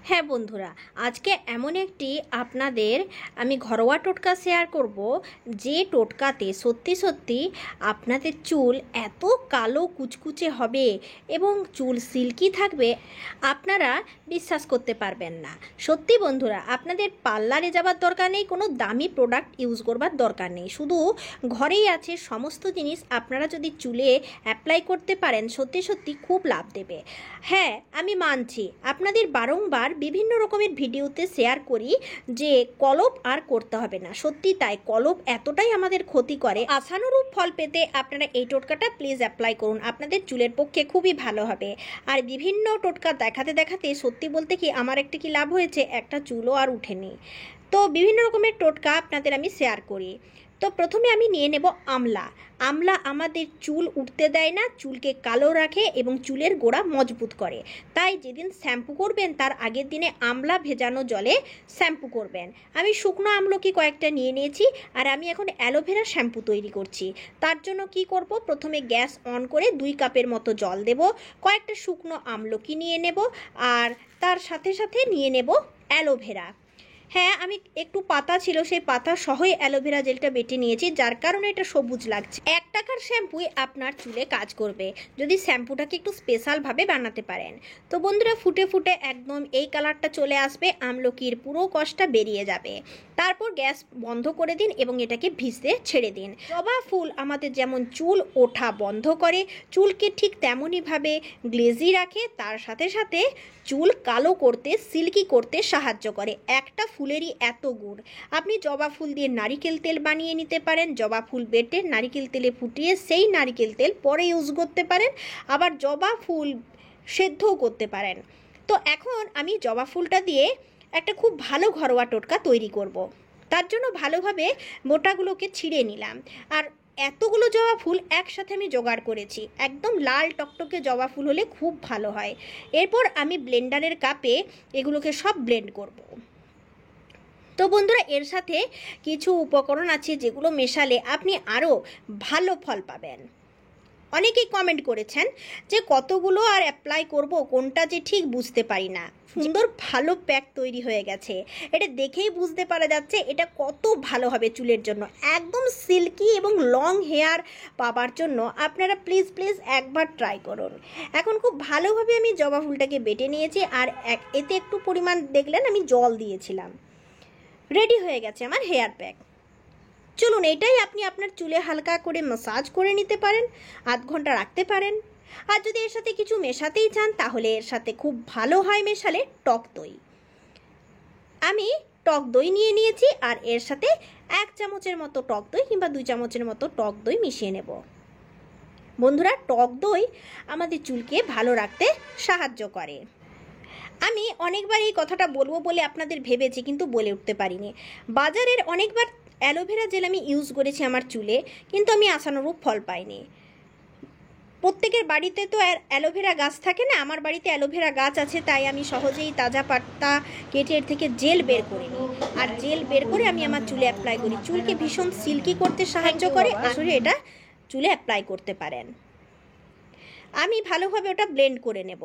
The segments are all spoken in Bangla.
হ্যাঁ বন্ধুরা, আজকে এমন একটি আপনাদের আমি ঘরোয়া টোটকা শেয়ার করব, যে টোটকাতে সত্যি সত্যি আপনাদের চুল এত কালো কুচকুচে হবে এবং চুল সিল্কি থাকবে, আপনারা বিশ্বাস করতে পারবেন না। সত্যি বন্ধুরা, আপনাদের পার্লারে যাবার দরকার নেই, কোনো দামি প্রোডাক্ট ইউজ করবার দরকার নেই, শুধু ঘরেই আছে সমস্ত জিনিস। আপনারা যদি চুলে অ্যাপ্লাই করতে পারেন, সত্যি সত্যি খুব লাভ দেবে। হ্যাঁ, আমি মানছি আপনাদের বারংবার বিভিন্ন রকমের ভিডিওতে শেয়ার করি যে কলপ আর করতে হবে না। সত্যি তাই, কলপ এতটাই আমাদের ক্ষতি করে। আশানুরূপ ফল পেতে আপনারা এই টোটকাটা প্লিজ অ্যাপ্লাই করুন, আপনাদের চুলের পক্ষে খুবই ভালো হবে। আর বিভিন্ন টোটকা দেখাতে দেখাতে সত্যি বলতে কি আমার একটা কি লাভ হয়েছে, একটা চুলও আর উঠেনি। তো বিভিন্ন রকমের টোটকা আপনাদের আমি শেয়ার করি। তো প্রথমে আমি নিয়ে নেব আমলা। আমলা আমাদের চুল উঠতে দেয় না, চুলকে কালো রাখে এবং চুলের গোড়া মজবুত করে। তাই যেদিন শ্যাম্পু করবেন তার আগের দিনে আমলা ভেজানো জলে শ্যাম্পু করবেন। আমি শুকনো আমলকি কয়েকটা নিয়ে নিয়েছি, আর আমি এখন অ্যালোভেরা শ্যাম্পু তৈরি করছি। তার জন্য কি করব, প্রথমে গ্যাস অন করে 2 কাপের মতো জল দেব, কয়েকটা শুকনো আমলকি নিয়ে নেব, আর তার সাথে সাথে নিয়ে নেব অ্যালোভেরা। হ্যাঁ, আমি একটু পাতা ছিল, সেই পাতা সহই অ্যালোভেরা জেলটা বেটে নিয়েছি, যার কারণে এটা সবুজ লাগছে। 1 টাকার শ্যাম্পুই আপনার চুলে কাজ করবে যদি শ্যাম্পুটাকে একটু স্পেশালভাবে বানাতে পারেন। তো বন্ধুরা, ফুটে ফুটে একদম এই কালারটা চলে আসবে, আমলকির পুরো কষটা বেরিয়ে যাবে। তারপর গ্যাস বন্ধ করে দিন এবং এটাকে ভিজতে ছেড়ে দিন। জবা ফুল আমাদের যেমন চুল ওঠা বন্ধ করে, চুলকে ঠিক তেমনইভাবে গ্লেজি রাখে, তার সাথে সাথে চুল কালো করতে, সিল্কি করতে সাহায্য করে। একটা ফুলেরই এত গুণ। আপনি জবা ফুল দিয়ে নারিকেল তেল বানিয়ে নিতে পারেন, জবা ফুল বেটে নারিকেল তেলে ফুটিয়ে সেই নারিকেল তেল পরে ইউজ করতে পারেন, আবার জবা ফুল সেদ্ধও করতে পারেন। তো এখন আমি জবা ফুলটা দিয়ে একটা খুব ভালো ঘরোয়া টোটকা তৈরি করব। তার জন্য ভালোভাবে মোটাগুলোকে ছিঁড়ে নিলাম, আর এতগুলো জবা ফুল একসাথে আমি জোগাড় করেছি। একদম লাল টকটকে জবা ফুল হলে খুব ভালো হয়। এরপর আমি ব্লেন্ডারের কাপে এগুলোকে সব ব্লেন্ড করব। তো বন্ধুরা, এর সাথে কিছু উপকরণ আছে যেগুলো মেশালে আপনি আরও ভালো ফল পাবেন। অনেকেই কমেন্ট করেছেন যে কতগুলো আর অ্যাপ্লাই করব, কোনটা যে ঠিক বুঝতে পারি না। সুন্দর ভালো প্যাক তৈরি হয়ে গেছে, এটা দেখেই বুঝতে পারা যাচ্ছে এটা কত ভালো হবে চুলের জন্য। একদম সিল্কি এবং লং হেয়ার পাবার জন্য আপনারা প্লিজ প্লিজ একবার ট্রাই করুন। এখন খুব ভালোভাবে আমি জবা ফুলটাকে বেটে নিয়েছি, আর এতে একটু পরিমাণ দেখলেন আমি জল দিয়েছিলাম। রেডি হয়ে গেছে আমার হেয়ার প্যাক। চলুন, এটাই আপনি আপনার চুলে হালকা করে ম্যাসাজ করে নিতে পারেন, আধ ঘন্টা রাখতে পারেন। আর যদি এর সাথে কিছু মেশাতেই চান তাহলে এর সাথে খুব ভালো হয় মেশালে টক দই। আমি টক দই নিয়ে নিয়েছি, আর এর সাথে 1 চামচের মতো টক দই কিংবা 2 চামচের মতো টক দই মিশিয়ে নেব। বন্ধুরা, টক দই আমাদের চুলকে ভালো রাখতে সাহায্য করে। আমি অনেকবার এই কথাটা বলবো বলে আপনাদের ভেবেছি, কিন্তু বলে উঠতে পারিনি। বাজারের অনেকবার অ্যালোভেরা জেল আমি ইউজ করেছি আমার চুলে, কিন্তু আমি আশানুরূপ ফল পাইনি। প্রত্যেকের বাড়িতে তো অ্যালোভেরা গাছ থাকে না, আমার বাড়িতে অ্যালোভেরা গাছ আছে, তাই আমি সহজেই তাজা পাতা কেটে এর থেকে জেল বের করে নিই, আর জেল বের করে আমি আমার চুলে অ্যাপ্লাই করি। চুলকে ভীষণ সিল্কি করতে সাহায্য করে, আসলে এটা চুলে অ্যাপ্লাই করতে পারেন। আমি ভালোভাবে ওটা ব্লেন্ড করে নেব।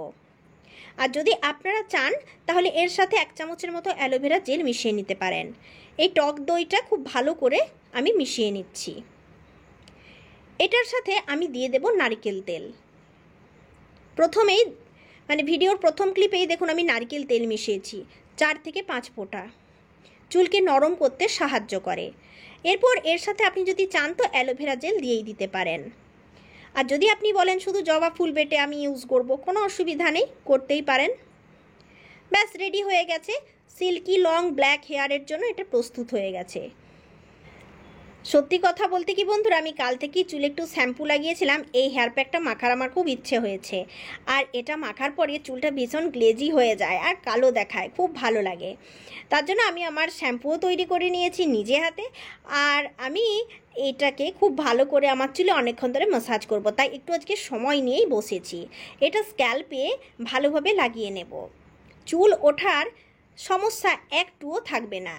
আর যদি আপনারা চান তাহলে এর সাথে 1 চামচের মতো অ্যালোভেরা জেল মিশিয়ে নিতে পারেন। এই টক দইটা খুব ভালো করে আমি মিশিয়ে নিচ্ছি। এটার সাথে আমি দিয়ে দেব নারকেল তেল। প্রথমেই ভিডিওর প্রথম ক্লিপেই দেখুন আমি নারকেল তেল মিশিয়েছি 4 থেকে 5 ফোঁটা। চুলকে নরম করতে সাহায্য করে। এরপর এর সাথে আপনি যদি চান তো অ্যালোভেরা জেল দিয়েই দিতে পারেন। আর যদি আপনি বলেন শুধু জবা ফুল বেটে আমি ইউজ করব, কোনো অসুবিধা নেই, করতেই পারেন। ব্যাস, রেডি হয়ে গেছে। সিল্কি লং ব্ল্যাক হেয়ারের জন্য এটা প্রস্তুত হয়ে গেছে। সত্যি কথা বলতে কি বন্ধুরা, আমি কাল থেকেই চুলে একটু শ্যাম্পু লাগিয়েছিলাম। এই হেয়ার প্যাকটা মাখার আমার খুব ইচ্ছে হয়েছে, আর এটা মাখার পরে চুলটা ভীষণ গ্লেজি হয়ে যায় আর কালো দেখায়, খুব ভালো লাগে। তার জন্য আমি আমার শ্যাম্পুও তৈরি করে নিয়েছি নিজে হাতে, আর আমি এটাকে খুব ভালো করে আমার চুলে অনেকক্ষণ ধরে ম্যাসাজ করব, তাই একটু আজকে সময় নিয়েই বসেছি। এটা স্ক্যাল্পে ভালোভাবে লাগিয়ে নেব, চুল ওঠার সমস্যা একটুও থাকবে না।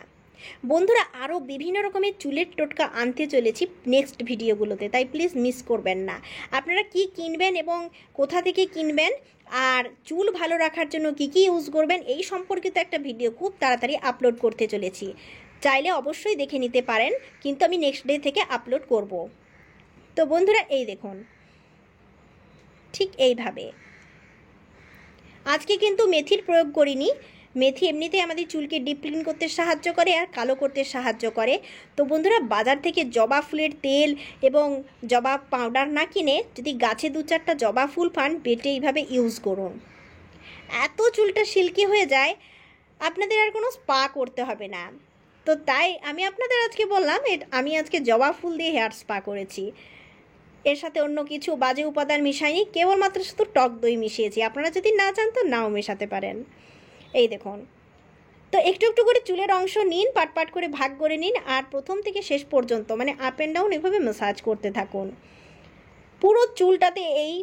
বন্ধুরা, আরও বিভিন্ন রকমের চুলের টোটকা আনতে চলেছি নেক্সট ভিডিওগুলোতে, তাই প্লিজ মিস করবেন না। আপনারা কি কিনবেন এবং কোথা থেকে কিনবেন আর চুল ভালো রাখার জন্য কী কী ইউজ করবেন এই সম্পর্কিত একটা ভিডিও খুব তাড়াতাড়ি আপলোড করতে চলেছি। চাইলে অবশ্যই দেখে নিতে পারেন, কিন্তু আমি নেক্সট ডে থেকে আপলোড করব। তো বন্ধুরা এই দেখুন, ঠিক এইভাবে আজকে কিন্তু মেথির প্রয়োগ করিনি। মেথি এমনিতেই আমাদের চুলকে ডিপ ক্লিন করতে সাহায্য করে আর কালো করতে সাহায্য করে। তো বন্ধুরা বাজার থেকে জবা ফুলের তেল এবং জবা পাউডার না কিনে যদি গাছে 2-4টা জবা ফুল পান, বেটে এইভাবে ইউজ করুন। এত চুলটা সিল্কি হয়ে যায়, আপনাদের আর কোনো স্পা করতে হবে না। তো তাই আমি আপনাদের আজকে বললাম, আমি আজকে জবা ফুল দিয়ে হেয়ার স্পা করেছি। এর সাথে অন্য কিছু বাজে উপাদান মিশাইনি, কেবলমাত্র শুধু টক দই মিশিয়েছি। আপনারা যদি না চান তো নাও মেশাতে পারেন। এই দেখুন, তো একটু একটু করে চুলের অংশ নিন, পাট পাট করে ভাগ করে নিন, আর প্রথম থেকে শেষ পর্যন্ত মানে আপ অ্যান্ড ডাউন এভাবে ম্যাসাজ করতে থাকুন। পুরো চুলটাতে এই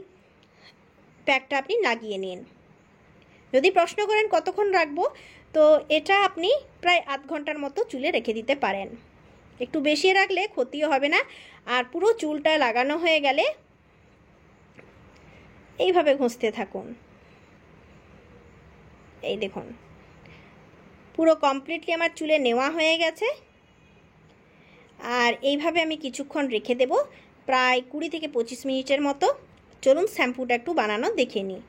প্যাকটা আপনি লাগিয়ে নিন। যদি প্রশ্ন করেন কতক্ষণ রাখবো, তো এটা আপনি প্রায় আধ ঘন্টার মতো চুলে রেখে দিতে পারেন। একটু বেশি রাখলে ক্ষতিও হবে না। আর পুরো চুলটা লাগানো হয়ে গেলে এইভাবে ঘষতে থাকুন। এই দেখুন, পুরো কমপ্লিটলি আমার চুলে নেওয়া হয়ে গেছে। আর এইভাবে আমি কিছুক্ষণ রেখে দেব, প্রায় 20 থেকে 25 মিনিটের মতো। চলুন শ্যাম্পুটা একটু বানানো দেখে নিই।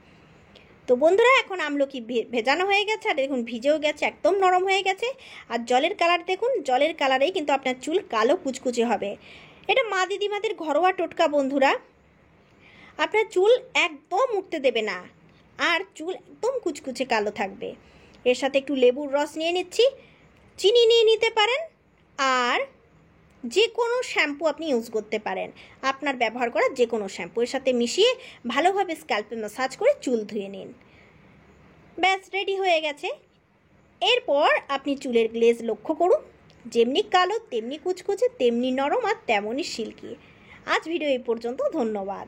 তো বন্ধুরা এখন আমলকি ভেজানো হয়ে গেছে, আর দেখুন ভিজেও গেছে, একদম নরম হয়ে গেছে। আর জলের কালার দেখুন, জলের কালারেই কিন্তু আপনার চুল কালো কুচকুচে হবে। এটা মা দিদিমাদের ঘরোয়া টোটকা বন্ধুরা। আপনার চুল একদম উঠতে দেবে না, আর চুল একদম কুচকুচে কালো থাকবে। এর সাথে একটু লেবুর রস নিয়ে নিচ্ছি, চিনি নিয়ে নিতে পারেন, আর যে কোনো শ্যাম্পু আপনি ইউজ করতে পারেন, আপনার ব্যবহার করা যে কোনো শ্যাম্পু এর সাথে মিশিয়ে ভালোভাবে স্ক্যাল্পে ম্যাসাজ করে চুল ধুয়ে নিন। ব্যাস রেডি হয়ে গেছে। এরপর আপনি চুলের গ্লেজ লক্ষ্য করুন, যেমনি কালো তেমনি কুচকুচে, তেমনি নরম আর তেমনই সিল্কি। আজ ভিডিও এই পর্যন্ত, ধন্যবাদ।